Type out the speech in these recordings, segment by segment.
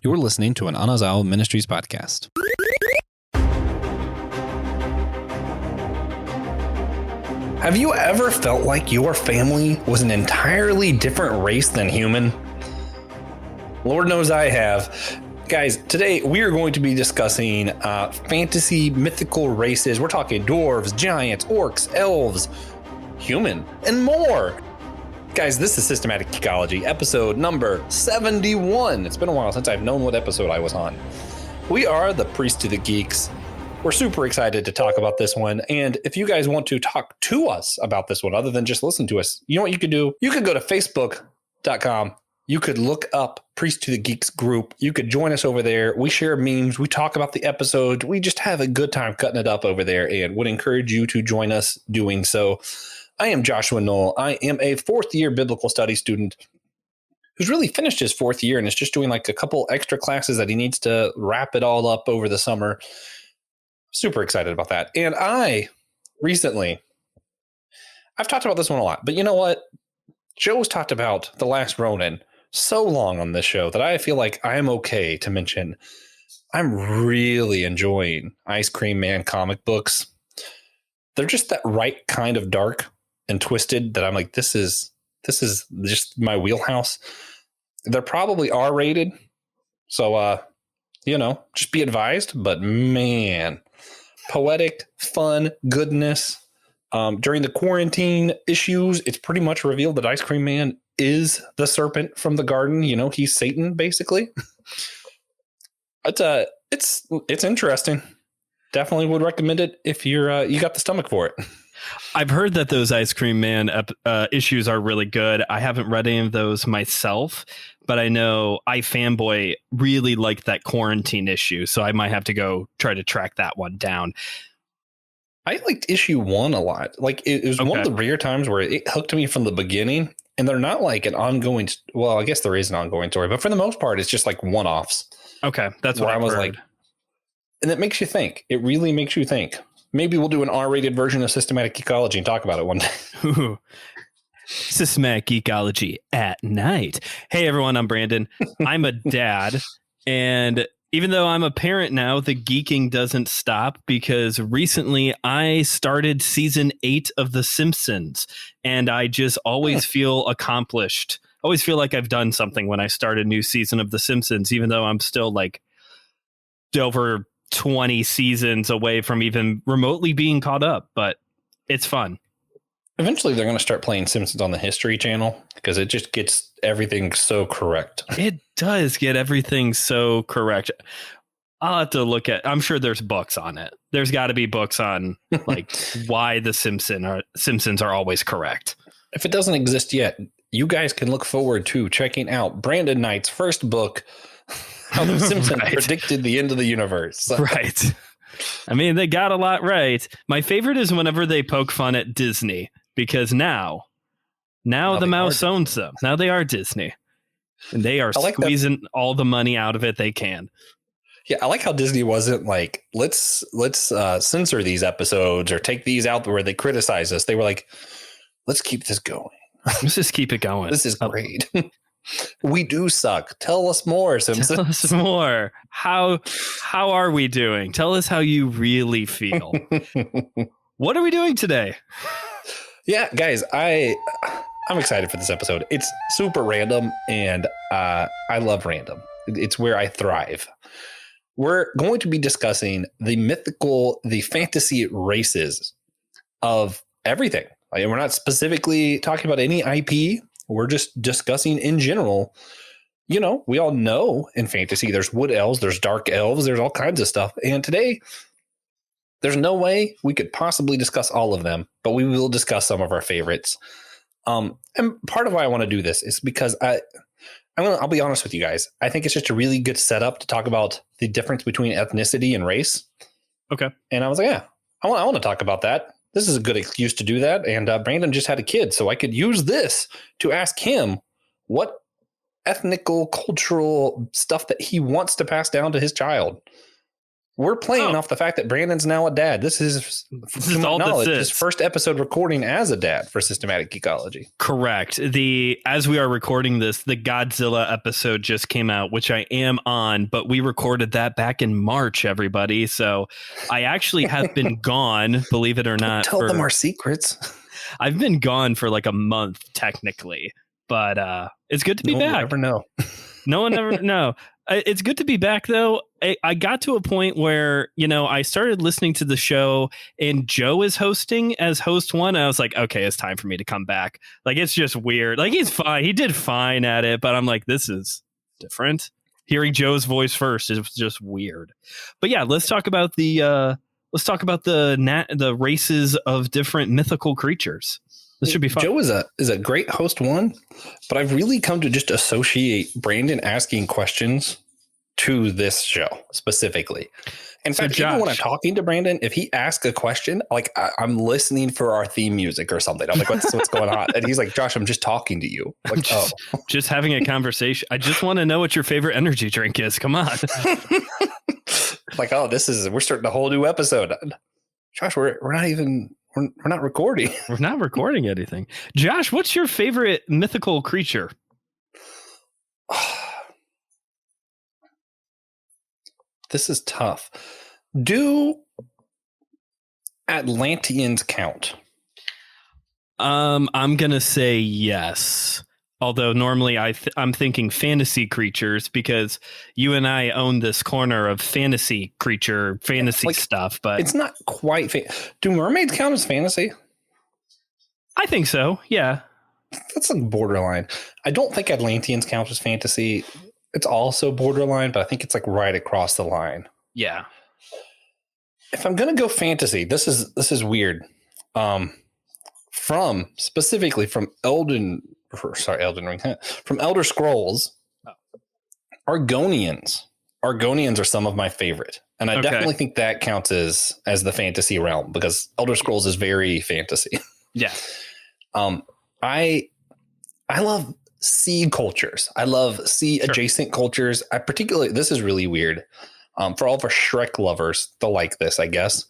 You're listening to an Anazao Ministries podcast. Have you ever felt like your family was an entirely different race than human? Lord knows I have. Guys, today we are going to be discussing fantasy mythical races. We're talking dwarves, giants, orcs, elves, human, and more. Guys, this is Systematic Geekology, episode number 71. It's been a while since I've known what episode I was on. We are the Priest to the Geeks. We're super excited to talk about this one. And if you guys want to talk to us about this one, other than just listen to us, you know what you could do? You could go to facebook.com. You could look up Priest to the Geeks group. You could join us over there. We share memes. We talk about the episode. We just have a good time cutting it up over there and would encourage you to join us doing so. I am Joshua Knoll. I am a fourth year biblical studies student who's really finished his fourth year and is just doing like a couple extra classes that he needs to wrap it all up over the summer. Super excited about that. And I've talked about this one a lot, but you know what? Joe's talked about The Last Ronin so long on this show that I feel like I'm okay to mention I'm really enjoying Ice Cream Man comic books. They're just that right kind of dark and twisted that I'm like, this is just my wheelhouse. They're probably R-rated. So, just be advised. But man, poetic, fun, goodness. During the quarantine issues, it's pretty much revealed that Ice Cream Man is the serpent from the garden. You know, he's Satan, basically. It's interesting. Definitely would recommend it if you got the stomach for it. I've heard that those Ice Cream Man issues are really good. I haven't read any of those myself, but I know iFanboy really liked that quarantine issue, so I might have to go try to track that one down. I liked issue 1 a lot. Like it was one of the rare times where it hooked me from the beginning, and they're not like an ongoing. Well, I guess there is an ongoing story, but for the most part, it's just like one-offs. Okay, that's what I was like. And it makes you think. It really makes you think. Maybe we'll do an R-rated version of Systematic Geekology and talk about it one day. Ooh. Systematic Geekology at night. Hey, everyone, I'm Brandon. I'm a dad. And even though I'm a parent now, the geeking doesn't stop because recently I started season 8 of The Simpsons. And I just always feel accomplished. Always feel like I've done something when I start a new season of The Simpsons, even though I'm still like over 20 seasons away from even remotely being caught up, but it's fun. Eventually they're going to start playing Simpsons on the History Channel because it just gets everything so correct. It does get everything so correct. I'll have to look at, I'm sure there's books on it. There's got to be books on like why the Simpsons are always correct. If it doesn't exist yet, you guys can look forward to checking out Brandon Knight's first book, How the Simpsons predicted the end of the universe. Right. I mean, they got a lot right. My favorite is whenever they poke fun at Disney, because now the mouse owns them. Now they are Disney. And they are squeezing all the money out of it they can. Yeah, I like how Disney wasn't like, let's censor these episodes or take these out where they criticize us. They were like, let's keep this going. Let's just keep it going. This is great. We do suck. Tell us more, Simpsons. Tell us more. How are we doing? Tell us how you really feel. What are we doing today? Yeah, guys, I'm excited for this episode. It's super random, and I love random. It's where I thrive. We're going to be discussing the fantasy races of everything. We're not specifically talking about any IP. We're just discussing in general. You know, we all know in fantasy, there's wood elves, there's dark elves, there's all kinds of stuff. And today, there's no way we could possibly discuss all of them, but we will discuss some of our favorites. And part of why I want to do this is because I'll be honest with you guys. I think it's just a really good setup to talk about the difference between ethnicity and race. Okay. And I was like, yeah, I want to talk about that. This is a good excuse to do that. And Brandon just had a kid, so I could use this to ask him what ethnical, cultural stuff that he wants to pass down to his child. We're playing off the fact that Brandon's now a dad. This is all this is. His first episode recording as a dad for Systematic Geekology. Correct. As we are recording this, the Godzilla episode just came out, which I am on, but we recorded that back in March, everybody. So I actually have been gone, believe it or not. Tell them our secrets. I've been gone for like a month, technically, but it's good to be back. Never know. No one ever know. It's good to be back, though. I got to a point where, I started listening to the show and Joe is hosting as host one. I was like, okay, it's time for me to come back. Like, it's just weird. Like, he's fine. He did fine at it, but I'm like, this is different. Hearing Joe's voice first is just weird. But yeah, let's talk about the races of different mythical creatures. This should be fun. Joe is a great host one, but I've really come to just associate Brandon asking questions to this show specifically. In fact, even when I'm talking to Brandon, if he asks a question, like I'm listening for our theme music or something. I'm like, what's going on? And he's like, Josh, I'm just talking to you. Like, just having a conversation. I just want to know what your favorite energy drink is. Come on. Like, we're starting a whole new episode. Josh, we're not recording. We're not recording anything. Josh, what's your favorite mythical creature? This is tough. Do Atlanteans count? I'm going to say yes. Although normally I'm thinking fantasy creatures because you and I own this corner of fantasy stuff, but it's not quite. Do mermaids count as fantasy? I think so. Yeah. That's like borderline. I don't think Atlanteans count as fantasy. It's also borderline, but I think it's like right across the line. Yeah. If I'm going to go fantasy, this is weird. Specifically from Elden Ring, from Elder Scrolls, Argonians. Argonians are some of my favorite. And I definitely think that counts as the fantasy realm because Elder Scrolls is very fantasy. Yeah. I love sea cultures. I love sea adjacent cultures. This is really weird. For all of our Shrek lovers, they'll like this, I guess.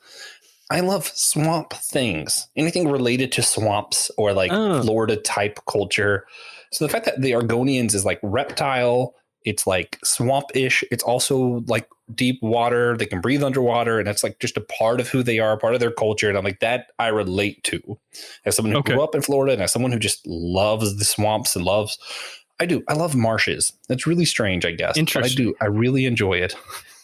I love swamp things, anything related to swamps or like Florida type culture. So the fact that the Argonians is like reptile, it's like swamp-ish. It's also like deep water. They can breathe underwater. And it's like just a part of who they are, part of their culture. And I'm like, that I relate to as someone who grew up in Florida and as someone who just loves the swamps and I love marshes. That's really strange, I guess. Interesting. But I really enjoy it.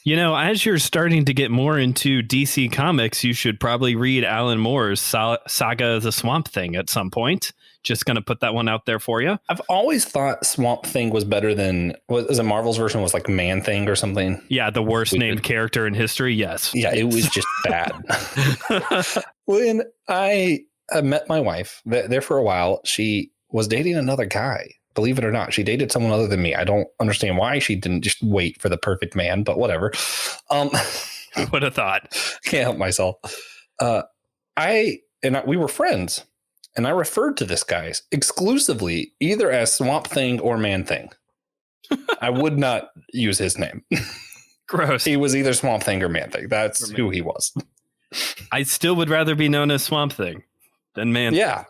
As you're starting to get more into DC Comics, you should probably read Alan Moore's Saga of the Swamp Thing at some point. Just going to put that one out there for you. I've always thought Swamp Thing was better than Marvel's version was like Man Thing or something. Yeah, the worst named character in history. Yes. Yeah, it was just bad. When I met my wife there for a while, she was dating another guy. Believe it or not, she dated someone other than me. I don't understand why she didn't just wait for the perfect man, but whatever. Who would have thought? Can't help myself. We were friends, and I referred to this guy exclusively either as Swamp Thing or Man Thing. I would not use his name. Gross. He was either Swamp Thing or Man Thing. That's who he was. I still would rather be known as Swamp Thing than Man Thing. Yeah.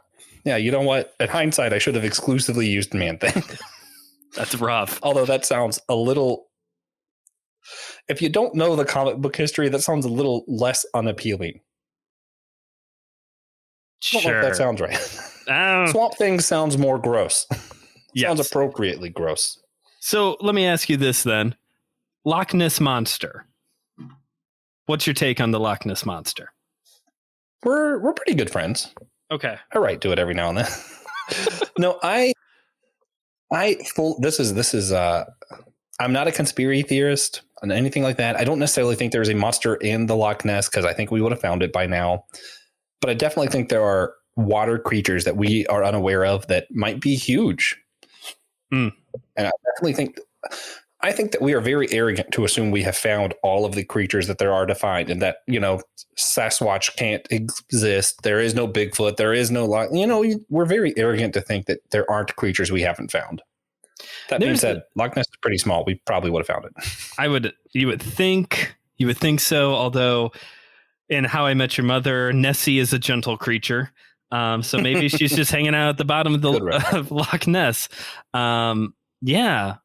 Yeah, you know what? At hindsight, I should have exclusively used Man Thing. That's rough. Although that sounds a little... If you don't know the comic book history, that sounds a little less unappealing. I don't know if that sounds right. Swamp Thing sounds more gross. Sounds appropriately gross. So let me ask you this then. Loch Ness Monster. What's your take on the Loch Ness Monster? We're pretty good friends. Okay. I write to it every now and then. No, I'm not a conspiracy theorist and anything like that. I don't necessarily think there's a monster in the Loch Ness because I think we would have found it by now. But I definitely think there are water creatures that we are unaware of that might be huge. And I definitely think that we are very arrogant to assume we have found all of the creatures that there are to find and that, Sasquatch can't exist. There is no Bigfoot. There is no we're very arrogant to think that there aren't creatures we haven't found. That being said, Loch Ness is pretty small. We probably would have found it. You would think You would think so, although in How I Met Your Mother, Nessie is a gentle creature. So maybe she's just hanging out at the bottom of of Loch Ness. Yeah.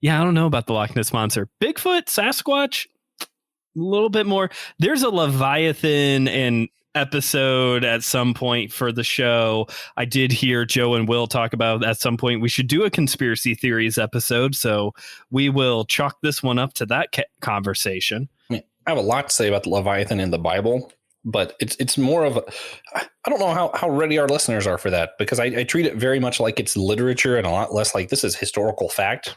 Yeah, I don't know about the Loch Ness Monster. Bigfoot, Sasquatch, a little bit more. There's a Leviathan and episode at some point for the show. I did hear Joe and Will talk about at some point we should do a conspiracy theories episode, so we will chalk this one up to that conversation. I have a lot to say about the Leviathan in the Bible, but it's more of I don't know how ready our listeners are for that, because I treat it very much like it's literature and a lot less like this is historical fact.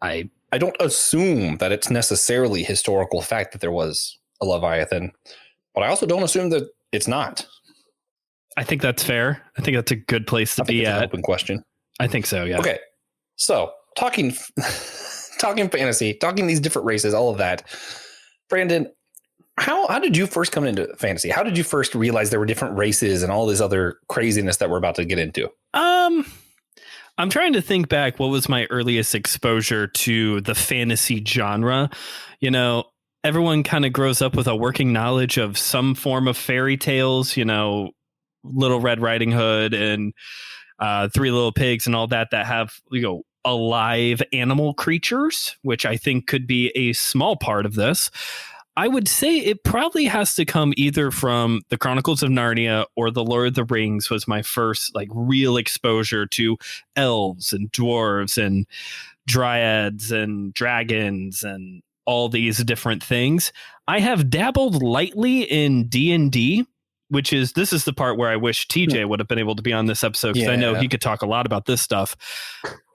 I don't assume that it's necessarily historical fact that there was a Leviathan, but I also don't assume that it's not. I think that's fair. I think that's a good place to be at. An open question. I think so, yeah. Okay. So talking fantasy, talking these different races, all of that. Brandon, how did you first come into fantasy? How did you first realize there were different races and all this other craziness that we're about to get into? I'm trying to think back. What was my earliest exposure to the fantasy genre? You know, everyone kind of grows up with a working knowledge of some form of fairy tales, you know, Little Red Riding Hood and Three Little Pigs and all that have, you know, alive animal creatures, which I think could be a small part of this. I would say it probably has to come either from the Chronicles of Narnia or the Lord of the Rings was my first like real exposure to elves and dwarves and dryads and dragons and all these different things. I have dabbled lightly in D&D, this is the part where I wish TJ would have been able to be on this episode, because I know he could talk a lot about this stuff.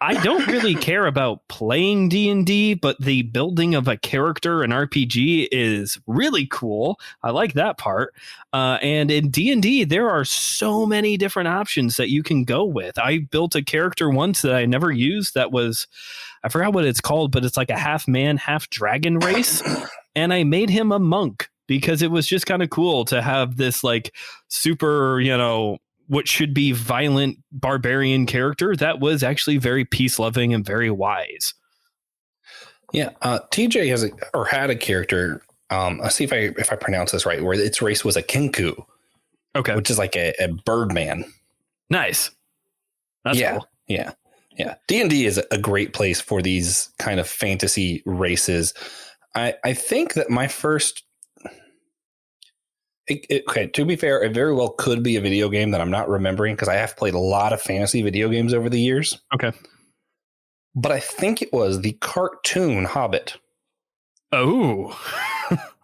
I don't really care about playing D&D, but the building of a character in RPG is really cool. I like that part. And in D&D, there are so many different options that you can go with. I built a character once that I never used that was, I forgot what it's called, but it's like a half man, half dragon race. And I made him a monk, because it was just kind of cool to have this like super, you know, what should be violent barbarian character that was actually very peace loving and very wise. Yeah. TJ had a character. I'll see if I pronounce this right, where its race was a kinku. Okay. Which is like a birdman. Nice. That's cool. Yeah. Yeah. D&D is a great place for these kind of fantasy races. I think that my first, okay, to be fair, it very well could be a video game that I'm not remembering, because I have played a lot of fantasy video games over the years. Okay. But I think it was the cartoon Hobbit. Oh.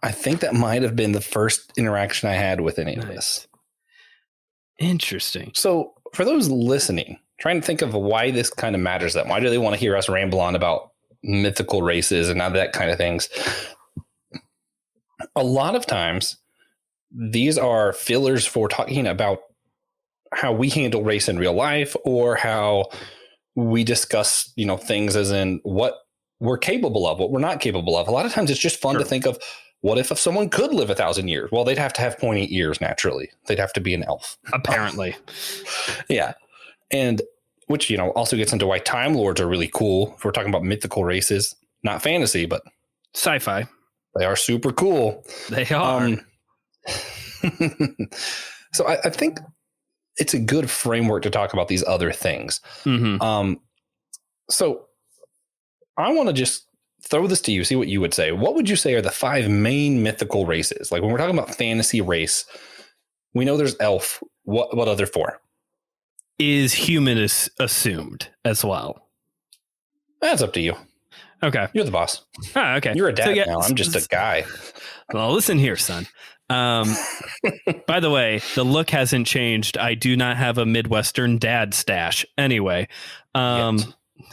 I think that might have been the first interaction I had with any of this. Interesting. So for those listening, trying to think of why this kind of matters to them, why do they want to hear us ramble on about mythical races and all that kind of things? A lot of times, these are fillers for talking about how we handle race in real life, or how we discuss, you know, things as in what we're capable of, what we're not capable of. A lot of times it's just fun to think of, what if someone could live 1,000 years? Well, they'd have to have pointy ears naturally. They'd have to be an elf. Apparently. Yeah. And which, you know, also gets into why Time Lords are really cool. If we're talking about mythical races, not fantasy, but sci-fi. They are super cool. They are. So I think it's a good framework to talk about these other things. Mm-hmm. So I want to just throw this to you, see what you would say. What would you say are the 5 main mythical races? Like when we're talking about fantasy race, we know there's elf. What other 4? Is human is assumed as well? That's up to you. Okay. You're the boss. Ah, okay. You're a dad now. I'm just a guy. Well, listen here, son. By the way, the look hasn't changed. I do not have a Midwestern dad stash. Anyway, oh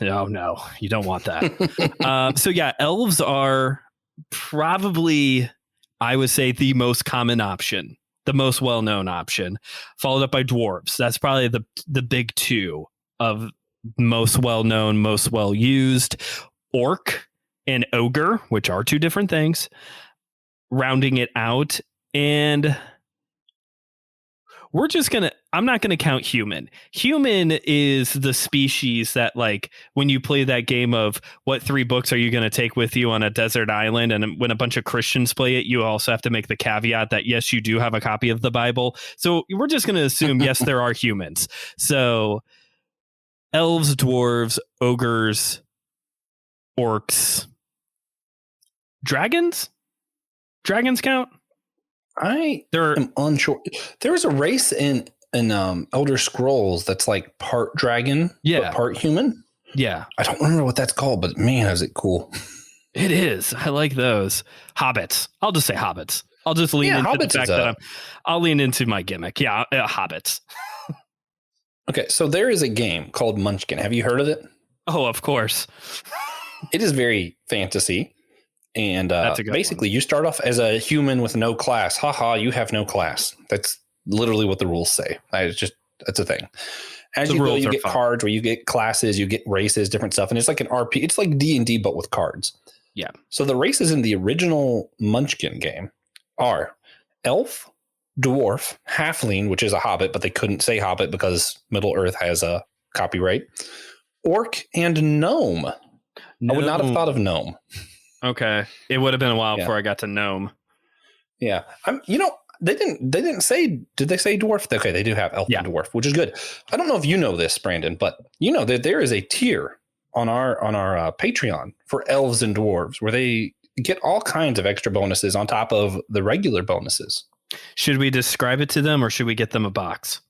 no, you don't want that. So yeah, elves are probably, I would say, the most common option, the most well-known option, followed up by dwarves. That's probably the big 2 of most well-known, most well-used. Orc and ogre, which are 2 different things, rounding it out. And I'm not gonna count human. Human is the species that, like, when you play that game of what 3 books are you gonna take with you on a desert island, and when a bunch of Christians play it, you also have to make the caveat that yes, you do have a copy of the Bible. So we're just gonna assume yes, there are humans. So elves, dwarves, ogres, orcs, dragons count. I am unsure. There was a race in Elder Scrolls that's like part dragon, but part human. Yeah, I don't remember what that's called, but man, is it cool! It is. I like those hobbits. I'll just say hobbits. I'll just lean into the fact that I'll lean into my gimmick. Yeah, hobbits. Okay, so there is a game called Munchkin. Have you heard of it? Oh, of course. It is very fantasy. And basically, one. You start off as a human with no class. Haha, you have no class. That's literally what the rules say. That's a thing. As you go, you get cards where you get classes, you get races, different stuff. And it's like an RP. It's like D&D, but with cards. Yeah. So the races in the original Munchkin game are elf, dwarf, halfling, which is a hobbit, but they couldn't say hobbit because Middle Earth has a copyright, orc, and gnome. I would not have thought of gnome. Okay. It would have been a while before I got to gnome. Yeah. They didn't say, did they say dwarf? Okay, they do have elf and dwarf, which is good. I don't know if you know this, Brandon, but you know that there is a tier on our Patreon for elves and dwarves where they get all kinds of extra bonuses on top of the regular bonuses. Should we describe it to them or should we get them a box?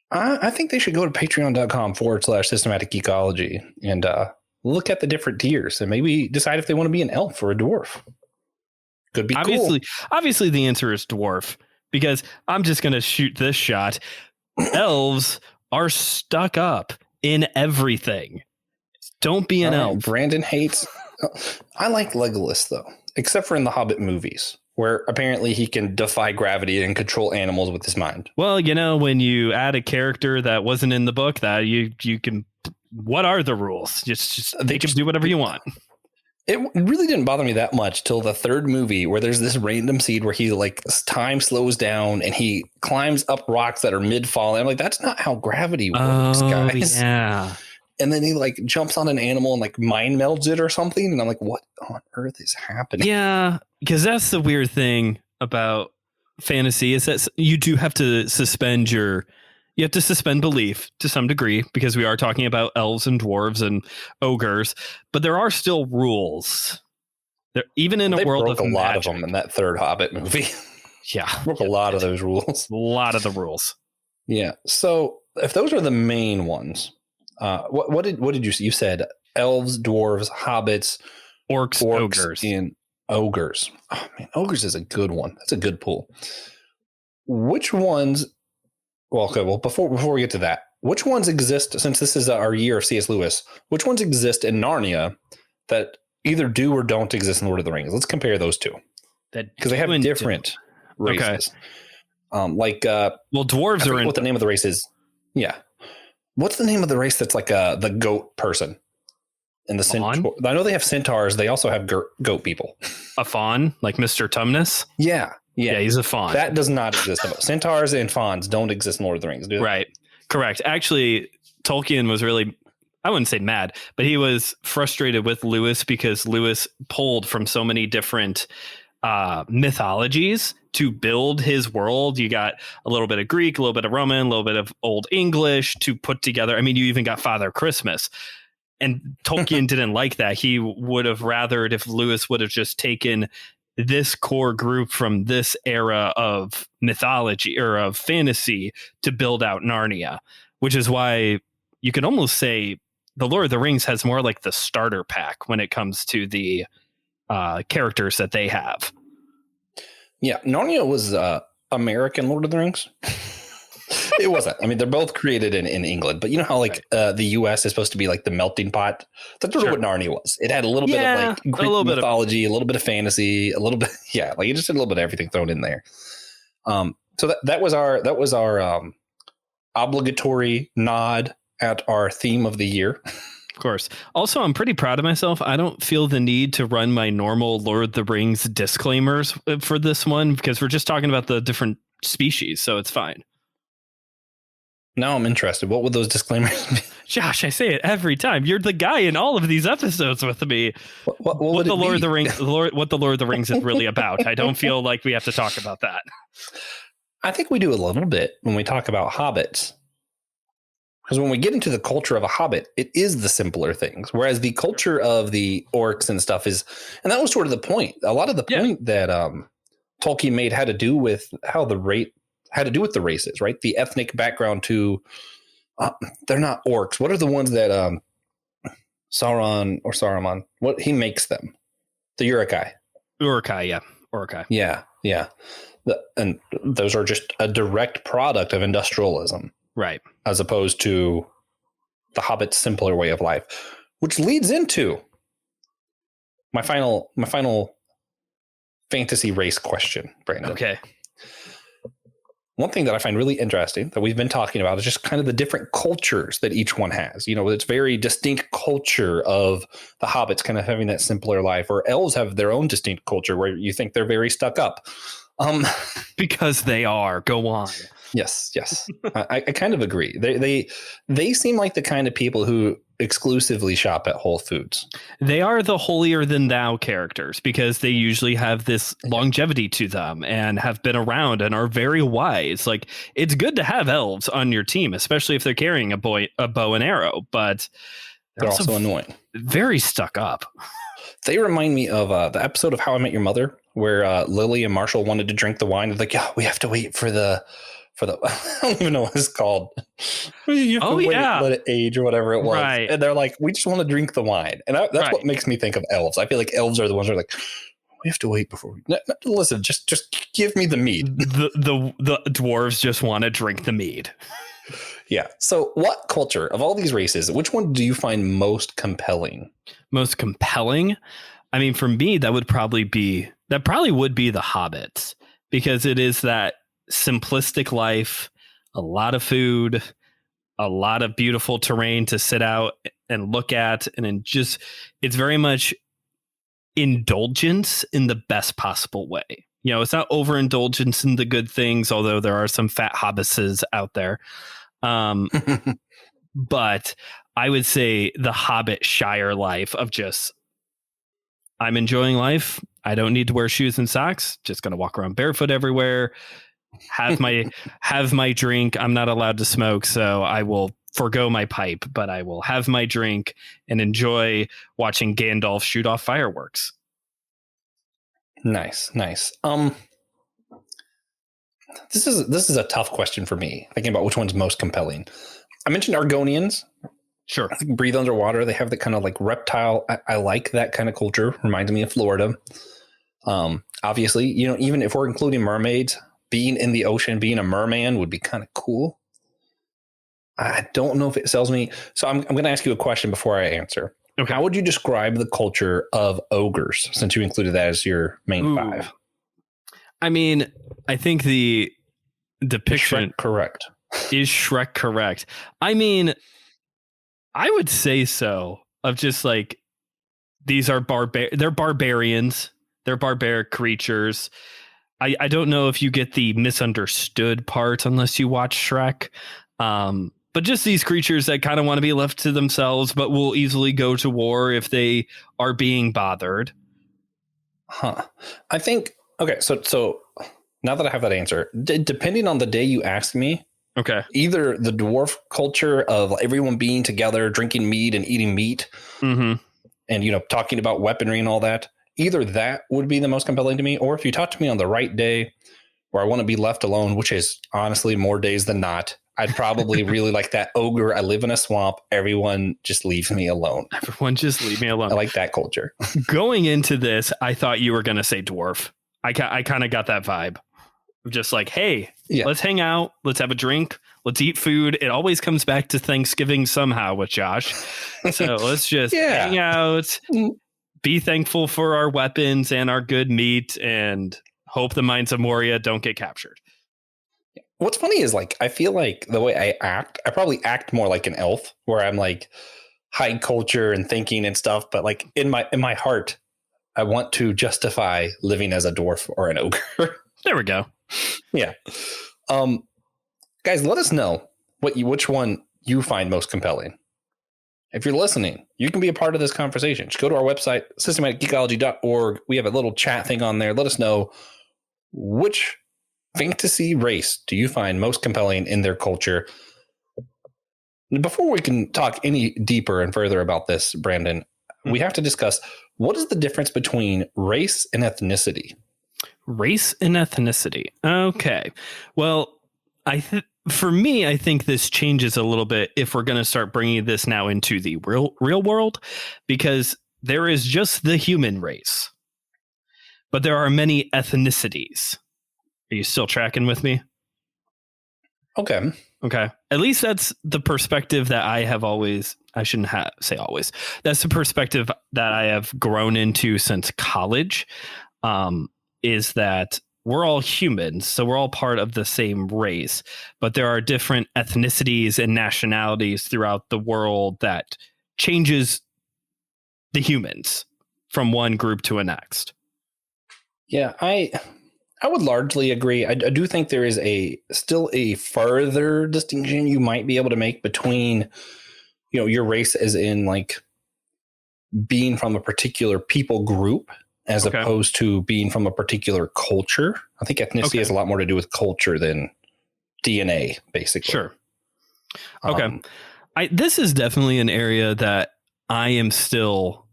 I think they should go to patreon.com/systematic geekology and look at the different tiers and maybe decide if they want to be an elf or a dwarf. Could be cool. Obviously, the answer is dwarf because I'm just going to shoot this shot. Elves are stuck up in everything. Don't be an elf. Brandon hates. I like Legolas, though, except for in the Hobbit movies, where apparently he can defy gravity and control animals with his mind. Well, when you add a character that wasn't in the book, that you can. What are the rules? They can do whatever you want. It really didn't bother me that much till the third movie where there's this random scene where he time slows down and he climbs up rocks that are mid-fall. I'm like, that's not how gravity works, guys. Yeah. And then he jumps on an animal and mind melds it or something. And I'm like, what on earth is happening? Yeah, because that's the weird thing about fantasy is that you do have to suspend belief to some degree because we are talking about elves and dwarves and ogres, but there are still rules. Even in a world of a lot of them in that third Hobbit movie. Yeah, broke a lot of those rules. A lot of the rules. Yeah. So if those are the main ones, what did you say? You said elves, dwarves, hobbits, orcs, ogres, and ogres. Oh man, ogres is a good one. That's a good pool. Which ones? Well, okay. Well, before we get to that, which ones exist, since this is our year of C.S. Lewis, which ones exist in Narnia that either do or don't exist in Lord of the Rings? Let's compare those two. Because they have different races. Okay. Dwarves are in... What the name of the race is. Yeah. What's the name of the race that's the goat person? And the centaur. I know they have centaurs. They also have goat people. A faun, like Mr. Tumnus? Yeah. Yeah, he's a faun. That does not exist. Centaurs and fawns don't exist in Lord of the Rings, do they? Right. Correct. Actually, Tolkien was really, I wouldn't say mad, but he was frustrated with Lewis because Lewis pulled from so many different mythologies to build his world. You got a little bit of Greek, a little bit of Roman, a little bit of Old English to put together. I mean, you even got Father Christmas. And Tolkien didn't like that. He would have rathered if Lewis would have just taken this core group from this era of mythology or of fantasy to build out Narnia, which is why you could almost say the Lord of the Rings has more like the starter pack when it comes to the characters that they have. Yeah, Narnia was American Lord of the Rings. It wasn't. I mean, they're both created in England, but you know how the U.S. is supposed to be the melting pot? That's sort of what Narnia was. It had a little bit of Greek mythology, a little bit of fantasy, a little bit, it just had a little bit of everything thrown in there. So that was our obligatory nod at our theme of the year. Of course. Also, I'm pretty proud of myself. I don't feel the need to run my normal Lord of the Rings disclaimers for this one because we're just talking about the different species, so it's fine. Now I'm interested. What would those disclaimers be? Josh, I say it every time. You're the guy in all of these episodes with me. What What would the it Lord be? of the Rings, what the Lord of the Rings is really about. I don't feel like we have to talk about that. I think we do a little bit when we talk about hobbits. Because when we get into the culture of a hobbit, it is the simpler things. Whereas the culture of the orcs and stuff is, and that was sort of the point. A lot of the point that Tolkien made had to do with had to do with the races, right? The ethnic background to, they're not orcs. What are the ones that Saruman, what he makes them? The Uruk-hai. Uruk-hai, yeah. Uruk-hai. Yeah. And those are just a direct product of industrialism. Right. As opposed to the Hobbit's simpler way of life, which leads into my final fantasy race question, Brandon. Okay. One thing that I find really interesting that we've been talking about is just kind of the different cultures that each one has. You know, it's very distinct culture of the Hobbits kind of having that simpler life, or elves have their own distinct culture where you think they're very stuck up. Because they are. Go on. Yes. I kind of agree. They seem like the kind of people who exclusively shop at Whole Foods. They are the holier than thou characters because they usually have this longevity to them and have been around and are very wise. Like, it's good to have elves on your team, especially if they're carrying a bow and arrow, but they're also annoying. Very stuck up. They remind me of the episode of How I Met Your Mother where Lily and Marshall wanted to drink the wine. They're like, yeah, we have to wait for the I don't even know what it's called. You have to wait, let it age or whatever it was. Right. And they're like, we just want to drink the wine. And that's what makes me think of elves. I feel like elves are the ones who are like, we have to wait before we listen, just give me the mead. The dwarves just want to drink the mead. Yeah. So what culture of all these races, which one do you find most compelling? Most compelling? I mean, for me, that probably would be the hobbits, because it is that simplistic life, a lot of food, a lot of beautiful terrain to sit out and look at, and then just, it's very much indulgence in the best possible way. You know, it's not overindulgence in the good things, although there are some fat hobbitses out there. But I would say the Hobbit Shire life of just, I'm enjoying life. I don't need to wear shoes and socks. Just going to walk around barefoot everywhere. Have my drink. I'm not allowed to smoke, so I will forgo my pipe, but I will have my drink and enjoy watching Gandalf shoot off fireworks. Nice. This is a tough question for me, thinking about which one's most compelling. I mentioned Argonians. Sure. I think breathe underwater. They have that kind of like reptile. I like that kind of culture. Reminds me of Florida. Obviously, you know, even if we're including mermaids, being in the ocean, being a merman would be kind of cool. I don't know if it sells me. So I'm going to ask you a question before I answer. Okay. How would you describe the culture of ogres, since you included that as your main five? I mean, I think the depiction is Shrek correct. I mean, I would say so. Of just like, these are they're barbarians. They're barbaric creatures. I don't know if you get the misunderstood part unless you watch Shrek. But just these creatures that kind of want to be left to themselves, but will easily go to war if they are being bothered. I think, okay, so now that I have that answer, depending on the day you ask me, okay, either the dwarf culture of everyone being together, drinking mead and eating meat, and, you know, talking about weaponry and all that, either that would be the most compelling to me, or if you talk to me on the right day where I want to be left alone, which is honestly more days than not, I'd probably really like that ogre. I live in a swamp. Everyone just leaves me alone. Everyone just leave me alone. I like that culture. Going into this, I thought you were going to say dwarf. I kind of got that vibe. Just like, hey, let's hang out. Let's have a drink. Let's eat food. It always comes back to Thanksgiving somehow with Josh. So let's just hang out, be thankful for our weapons and our good meat, and hope the Mines of Moria don't get captured. What's funny is, like, I feel like the way I probably act more like an elf, where I'm like high culture and thinking and stuff. But like in my heart, I want to justify living as a dwarf or an ogre. There we go. Yeah. Guys, let us know which one you find most compelling. If you're listening, you can be a part of this conversation. Just go to our website, systematicgeekology.org. We have a little chat thing on there. Let us know, which fantasy race do you find most compelling in their culture? Before we can talk any deeper and further about this, Brandon, we have to discuss, what is the difference between race and ethnicity? Race and ethnicity. Okay. Well, for me, I think this changes a little bit if we're going to start bringing this now into the real world, because there is just the human race, but there are many ethnicities. Are you still tracking with me? Okay. At least that's the perspective that I have always, I shouldn't say always. That's the perspective that I have grown into since college, is that we're all humans. So we're all part of the same race, but there are different ethnicities and nationalities throughout the world that changes the humans from one group to a next. Yeah, I would largely agree. I do think there is still a further distinction you might be able to make between, your race as in like being from a particular people group as opposed to being from a particular culture. I think ethnicity has a lot more to do with culture than DNA, basically. Sure. Okay. This is definitely an area that I am still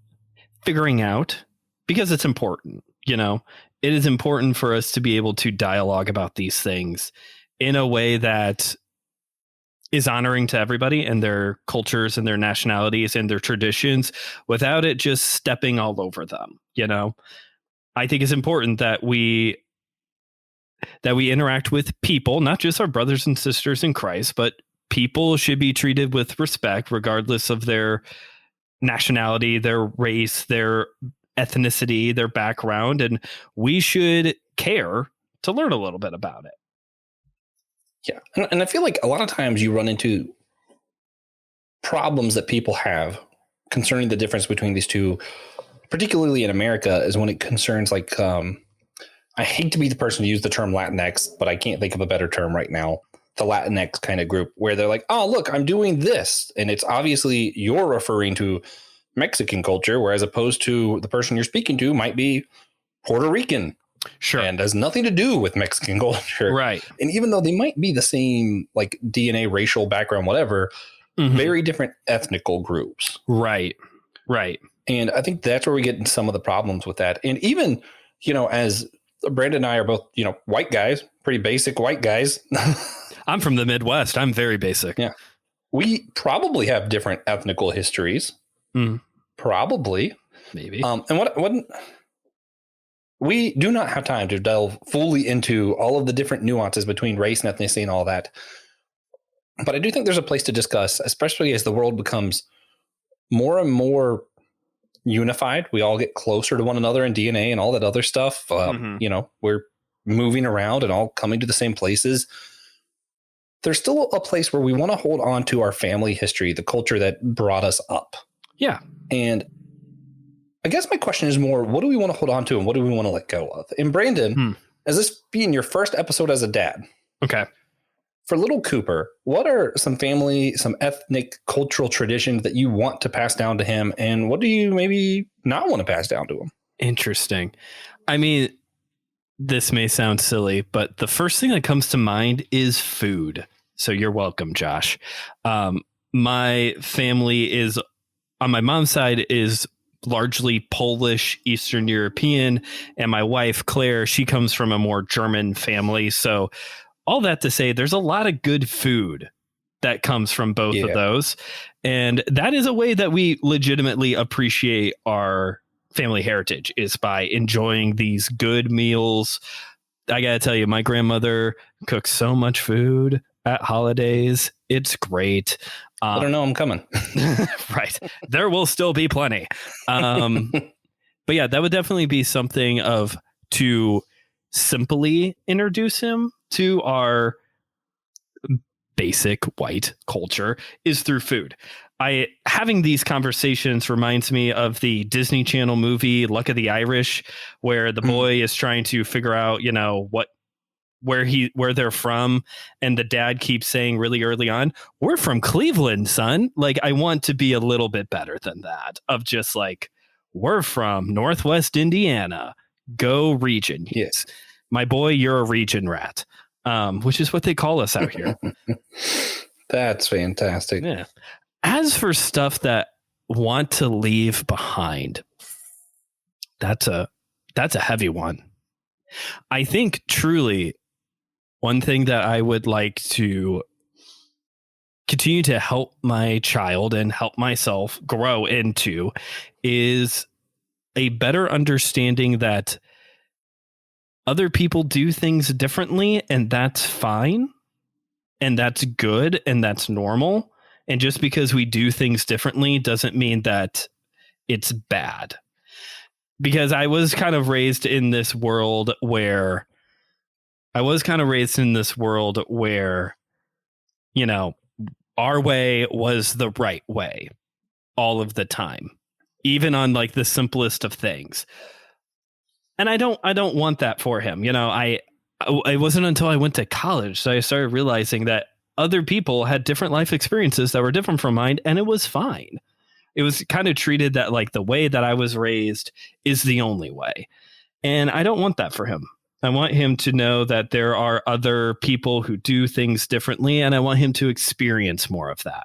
figuring out, because it's important. It is important for us to be able to dialogue about these things in a way that is honoring to everybody and their cultures and their nationalities and their traditions without it just stepping all over them. I think it's important that we interact with people, not just our brothers and sisters in Christ, but people should be treated with respect, regardless of their nationality, their race, their ethnicity, their background, and we should care to learn a little bit about it. Yeah. And I feel like a lot of times you run into problems that people have concerning the difference between these two, particularly in America, is when it concerns like, I hate to be the person to use the term Latinx, but I can't think of a better term right now. The Latinx kind of group where they're like, oh, look, I'm doing this. And it's obviously you're referring to Mexican culture, whereas opposed to the person you're speaking to might be Puerto Rican. Sure. And has nothing to do with Mexican culture. Right. And even though they might be the same, like DNA, racial background, whatever, very different ethnical groups. Right. And I think that's where we get in some of the problems with that. And even, as Brandon and I are both, white guys, pretty basic white guys. I'm from the Midwest. I'm very basic. Yeah. We probably have different ethnical histories. Probably. Maybe. And what we do not have time to delve fully into all of the different nuances between race and ethnicity and all that. But I do think there's a place to discuss, especially as the world becomes more and more unified. We all get closer to one another in DNA and all that other stuff. We're moving around and all coming to the same places. There's still a place where we want to hold on to our family history, the culture that brought us up. Yeah. And I guess my question is more, what do we want to hold on to and what do we want to let go of? And Brandon, as this being your first episode as a dad, okay, for little Cooper, what are some family, some ethnic cultural traditions that you want to pass down to him? And what do you maybe not want to pass down to him? Interesting. I mean, this may sound silly, but the first thing that comes to mind is food. So you're welcome, Josh. My family is, on my mom's side, is largely Polish, Eastern European, and my wife, Claire, she comes from a more German family. So all that to say, there's a lot of good food that comes from both of those. And that is a way that we legitimately appreciate our family heritage, is by enjoying these good meals. I got to tell you, my grandmother cooks so much food at holidays. It's great. I don't know. I'm coming. Right. There will still be plenty. But yeah, that would definitely be something to simply introduce him to our basic white culture, is through food. Having these conversations reminds me of the Disney Channel movie Luck of the Irish, where the boy is trying to figure out, what where they're from, and the dad keeps saying really early on, we're from Cleveland, son. Like, I want to be a little bit better than that, of just like, we're from Northwest Indiana, go region. Yes, my boy, you're a region rat, which is what they call us out here. That's fantastic. Yeah. As for stuff that want to leave behind, that's a heavy one. I think truly one thing that I would like to continue to help my child and help myself grow into is a better understanding that other people do things differently, and that's fine, and that's good, and that's normal. And just because we do things differently doesn't mean that it's bad. Because I was kind of raised in this world where you know, our way was the right way all of the time, even on like the simplest of things. And I don't want that for him. You know, it wasn't until I went to college that I started realizing that other people had different life experiences that were different from mine, and it was fine. It was kind of treated that like the way that I was raised is the only way. And I don't want that for him. I want him to know that there are other people who do things differently, and I want him to experience more of that.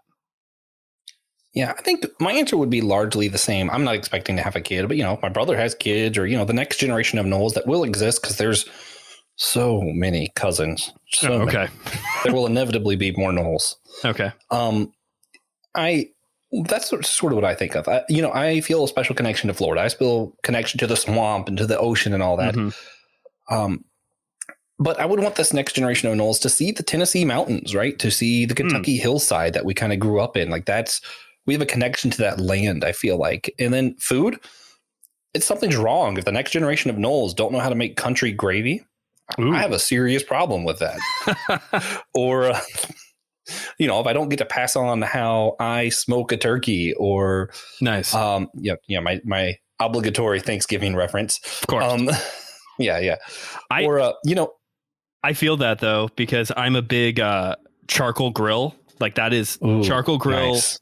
Yeah, I think my answer would be largely the same. I'm not expecting to have a kid, but, you know, my brother has kids, or, you know, the next generation of Knowles that will exist, because there's so many cousins. So okay. There will inevitably be more Knowles. Okay. That's sort of what I think of. I feel a special connection to Florida. I feel connection to the swamp and to the ocean and all that. Mm-hmm. But I would want this next generation of Knowles to see the Tennessee mountains, right? To see the Kentucky hillside that we kind of grew up in. Like, we have a connection to that land, I feel like. And then food, something's wrong. If the next generation of Knowles don't know how to make country gravy, Ooh. I have a serious problem with that. Or, if I don't get to pass on how I smoke a turkey, or nice. My obligatory Thanksgiving reference. Of course. Yeah. I feel that though, because I'm a big charcoal grill. Like, that is charcoal grill. Nice.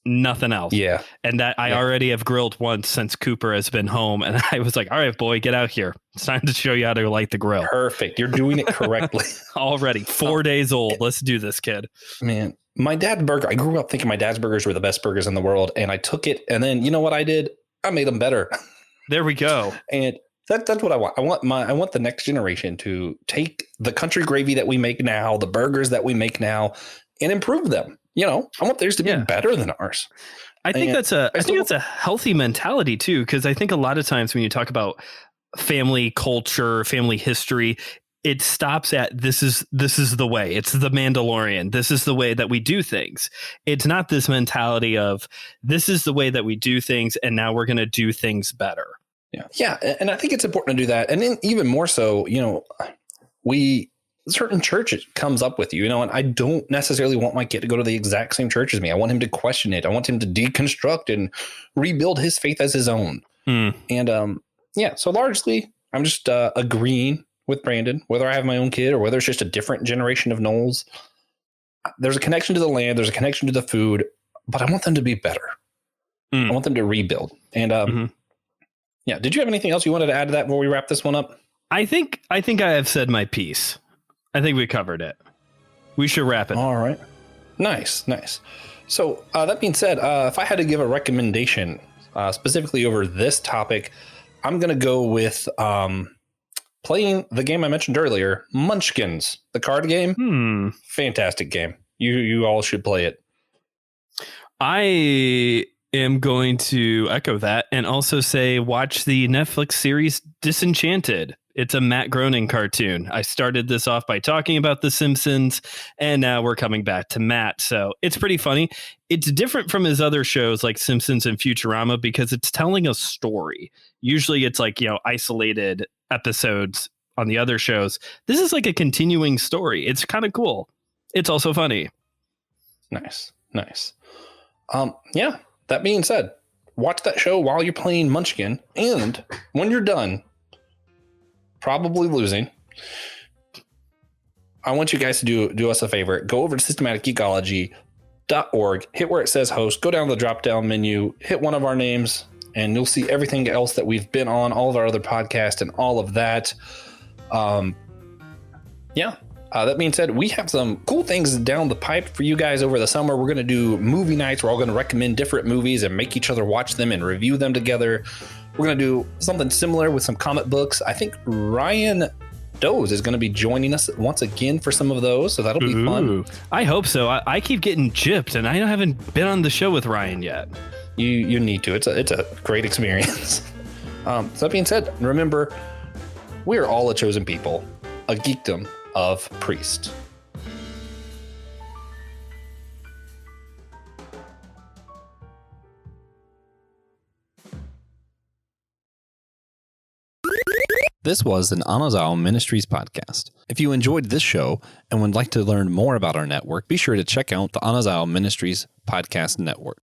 Nothing else. Yeah. And that I already have grilled once since Cooper has been home. And I was like, all right, boy, get out here. It's time to show you how to light the grill. Perfect. You're doing it correctly. Already 4 days old. Let's do this, kid. Man, my dad's burger. I grew up thinking my dad's burgers were the best burgers in the world. And I took it. And then, you know what I did? I made them better. There we go. And that's what I want. I want the next generation to take the country gravy that we make now, the burgers that we make now, and improve them. I want theirs to be better than ours. I think that's a healthy mentality too, because I think a lot of times when you talk about family culture, family history, it stops at this is the way. It's the Mandalorian. This is the way that we do things. It's not this mentality of this is the way that we do things, and now we're going to do things better. Yeah, and I think it's important to do that, and then even more so, certain church comes up with you, and I don't necessarily want my kid to go to the exact same church as me. I want him to question it. I want him to deconstruct and rebuild his faith as his own. And so largely I'm just agreeing with Brandon, whether I have my own kid or whether it's just a different generation of Knowles. There's a connection to the land. There's a connection to the food, but I want them to be better. I want them to rebuild. And did you have anything else you wanted to add to that before we wrap this one up? I think I have said my piece. I think we covered it. We should wrap it. All right. Nice. So that being said, if I had to give a recommendation specifically over this topic, I'm going to go with playing the game I mentioned earlier, Munchkins, the card game. Fantastic game. You all should play it. I am going to echo that and also say watch the Netflix series Disenchanted. It's a Matt Groening cartoon. I started this off by talking about The Simpsons, and now we're coming back to Matt. So it's pretty funny. It's different from his other shows like Simpsons and Futurama because it's telling a story. Usually it's like, isolated episodes on the other shows. This is like a continuing story. It's kind of cool. It's also funny. Nice. That being said, watch that show while you're playing Munchkin, and when you're done, probably losing, I want you guys to do us a favor. Go over to systematicgeekology.org, hit where it says host, go down the drop-down menu, hit one of our names, and you'll see everything else that we've been on, all of our other podcasts and all of that. That being said, we have some cool things down the pipe for you guys over the summer. We're going to do movie nights. We're all going to recommend different movies and make each other watch them and review them together. We're going to do something similar with some comic books. I think Ryan Doze is going to be joining us once again for some of those, so that'll be fun. I hope so. I keep getting gypped, and I haven't been on the show with Ryan yet. You need to. It's a great experience. So that being said, remember, we are all a chosen people, a geekdom of priest. This was an Anazao Ministries podcast. If you enjoyed this show and would like to learn more about our network, be sure to check out the Anazao Ministries Podcast Network.